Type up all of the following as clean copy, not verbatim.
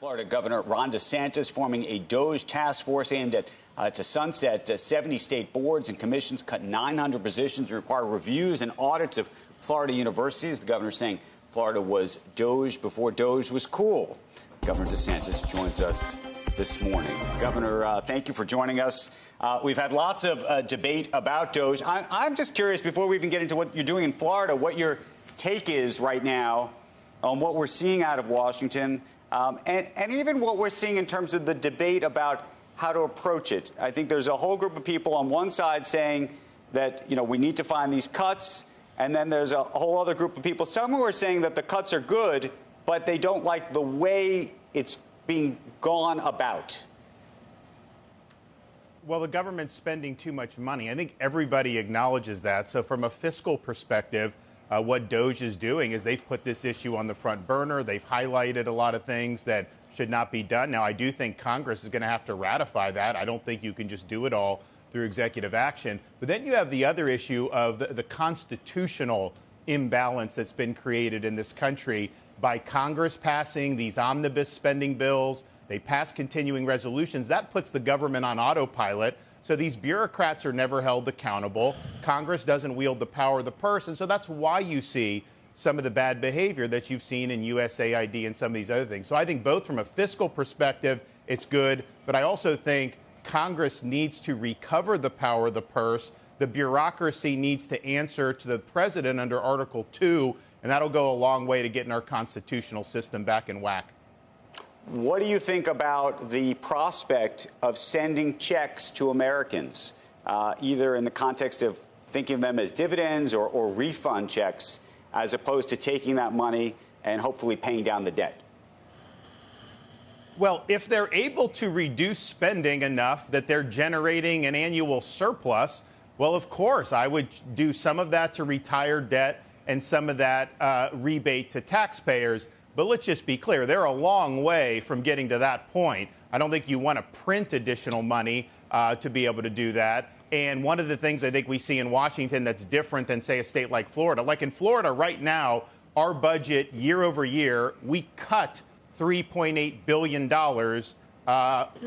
Florida Governor Ron DeSantis forming a DOGE task force aimed at to sunset 70 state boards and commissions, cut 900 positions, require reviews and audits of Florida universities. The governor saying Florida was DOGE before DOGE was cool. Governor DeSantis joins us this morning. Governor, thank you for joining us. We've had lots of debate about DOGE. I'm just curious, before we even get into what you're doing in Florida, what your take is right now on what we're seeing out of Washington, and even what we're seeing in terms of the debate about how to approach it. I think there's a whole group of people on one side saying that, we need to find these cuts, and then there's a whole other group of people, some who are saying that the cuts are good, but they don't like the way it's being gone about. Well, the government's spending too much money. I think everybody acknowledges that. So from a fiscal perspective, what DOGE is doing is they've put this issue on the front burner. They've highlighted a lot of things that should not be done. Now, I do think Congress is going to have to ratify that. I don't think you can just do it all through executive action. But then you have the other issue of the constitutional imbalance that's been created in this country by Congress passing these omnibus spending bills. They pass continuing resolutions. That puts the government on autopilot. So these bureaucrats are never held accountable. Congress doesn't wield the power of the purse. And so that's why you see some of the bad behavior that you've seen in USAID and some of these other things. So I think both from a fiscal perspective, it's good. But I also think Congress needs to recover the power of the purse. The bureaucracy needs to answer to the president under Article 2, and that'll go a long way to getting our constitutional system back in whack. What do you think about the prospect of sending checks to Americans, either in the context of thinking of them as dividends or refund checks, as opposed to taking that money and hopefully paying down the debt? Well, if they're able to reduce spending enough that they're generating an annual surplus, well, of course, I would do some of that to retire debt and some of that rebate to taxpayers. But let's just be clear, they're a long way from getting to that point. I don't think you want to print additional money to be able to do that. And one of the things I think we see in Washington that's different than, say, a state like Florida. Like in Florida right now, our budget year over year, we cut $3.8 billion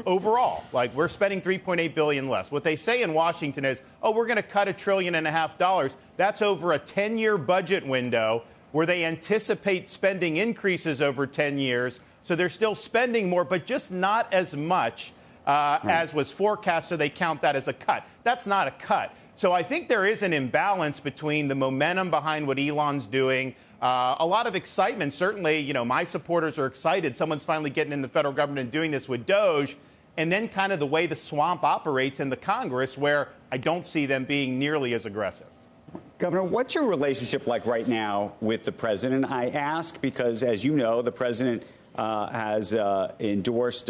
overall. Like, we're spending $3.8 billion less. What they say in Washington is, oh, we're going to cut $1.5 trillion. That's over a 10-year budget window where they anticipate spending increases over 10 years. So they're still spending more, but just not as much as was forecast. So they count that as a cut. That's not a cut. So I think there is an imbalance between the momentum behind what Elon's doing. A lot of excitement. Certainly, my supporters are excited. Someone's finally getting in the federal government and doing this with DOGE. And then kind of the way the swamp operates in the Congress, where I don't see them being nearly as aggressive. Governor, what's your relationship like right now with the president? I ask because, as you know, the president has endorsed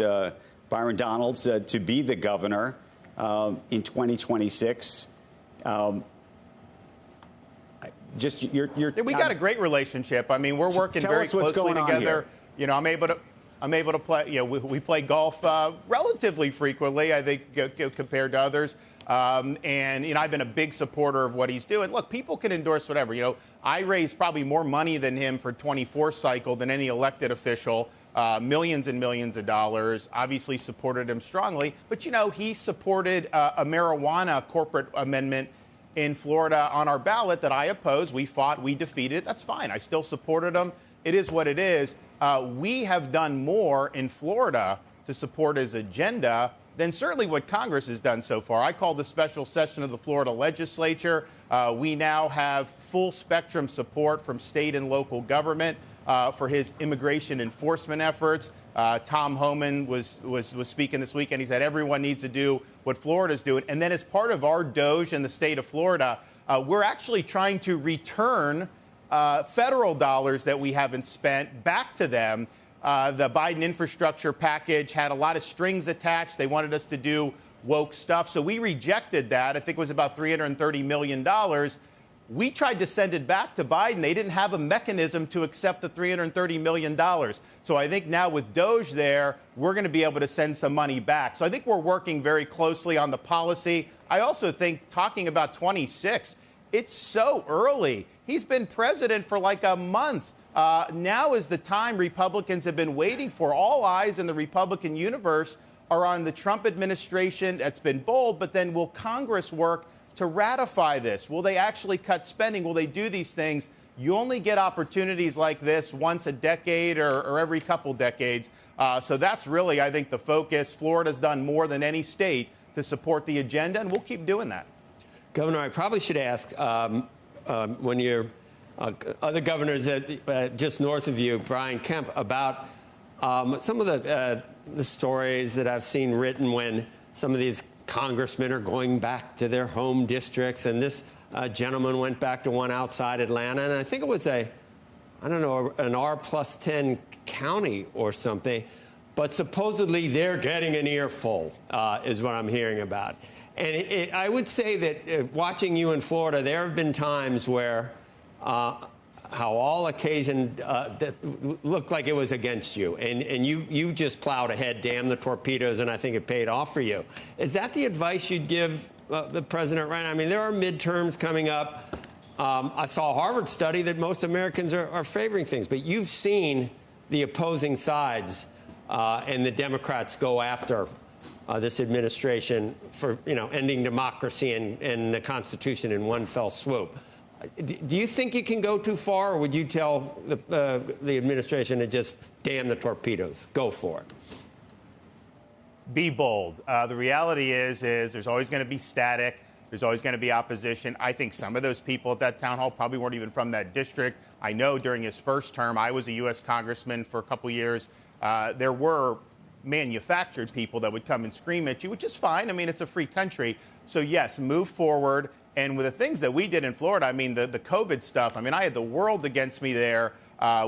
Byron Donalds to be the governor in 2026. We got a great relationship. I mean, we're working very closely together. I'm able to play. We play golf relatively frequently, I think, compared to others. And I've been a big supporter of what he's doing. Look, people can endorse whatever. I raised probably more money than him for 24 cycle than any elected official, millions and millions of dollars. Obviously supported him strongly. But, he supported a marijuana corporate amendment in Florida on our ballot that I opposed. We fought. We defeated it. That's fine. I still supported him. It is what it is. We have done more in Florida to support his agenda than certainly what Congress has done so far. I called the special session of the Florida legislature. We now have full spectrum support from state and local government for his immigration enforcement efforts. Tom Homan was speaking this weekend. He said everyone needs to do what Florida's doing. And then as part of our DOGE in the state of Florida, we're actually trying to return federal dollars that we haven't spent back to them. The Biden infrastructure package had a lot of strings attached. They wanted us to do woke stuff. So we rejected that. I think it was about $330 million. We tried to send it back to Biden. They didn't have a mechanism to accept the $330 million. So I think now with DOGE there, we're going to be able to send some money back. So I think we're working very closely on the policy. I also think talking about 26, it's so early. He's been president for like a month. Now is the time Republicans have been waiting for. All eyes in the Republican universe are on the Trump administration. That's been bold, but then will Congress work to ratify this? Will they actually cut spending? Will they do these things? You only get opportunities like this once a decade or every couple decades. So that's really, I think, the focus. Florida's done more than any state to support the agenda, and we'll keep doing that. Governor, I probably should ask, when you're other governors just north of you, Brian Kemp, about some of the stories that I've seen written when some of these congressmen are going back to their home districts. And this gentleman went back to one outside Atlanta. And I think it was an R+10 county or something. But supposedly they're getting an earful, is what I'm hearing about. And I would say that watching you in Florida, there have been times where how all occasion that looked like it was against you, and you just plowed ahead, damn the torpedoes, and I think it paid off for you. Is that the advice you'd give the president right now? I mean, there are midterms coming up. I saw a Harvard study that most Americans are favoring things, but you've seen the opposing sides and the Democrats go after this administration for, ending democracy and the Constitution in one fell swoop. Do you think you can go too far, or would you tell the administration to just damn the torpedoes, go for it? Be bold. The reality is there's always going to be static. There's always going to be opposition. I think some of those people at that town hall probably weren't even from that district. I know during his first term, I was a U.S. congressman for a couple years. There were manufactured people that would come and scream at you, which is fine. I mean, it's a free country. So, yes, move forward. And with the things that we did in Florida, I mean, the COVID stuff, I mean, I had the world against me there.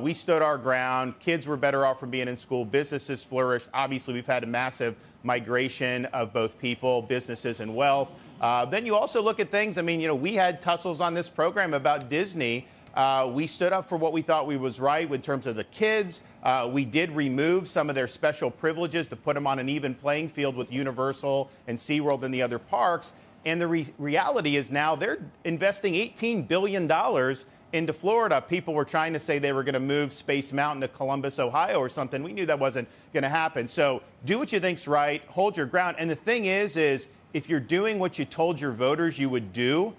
We stood our ground. Kids were better off from being in school. Businesses flourished. Obviously, we've had a massive migration of both people, businesses, and wealth. Then you also look at things. I mean, we had tussles on this program about Disney. We stood up for what we thought was right in terms of the kids. We did remove some of their special privileges to put them on an even playing field with Universal and SeaWorld and the other parks. And the reality is now they're investing $18 billion into Florida. People were trying to say they were going to move Space Mountain to Columbus, Ohio or something. We knew that wasn't going to happen. So do what you think's right. Hold your ground. And the thing is if you're doing what you told your voters you would do,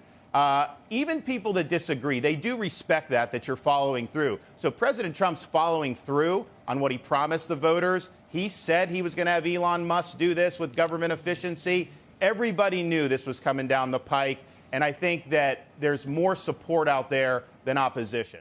even people that disagree, they do respect that you're following through. So President Trump's following through on what he promised the voters. He said he was going to have Elon Musk do this with government efficiency. Everybody knew this was coming down the pike, and I think that there's more support out there than opposition.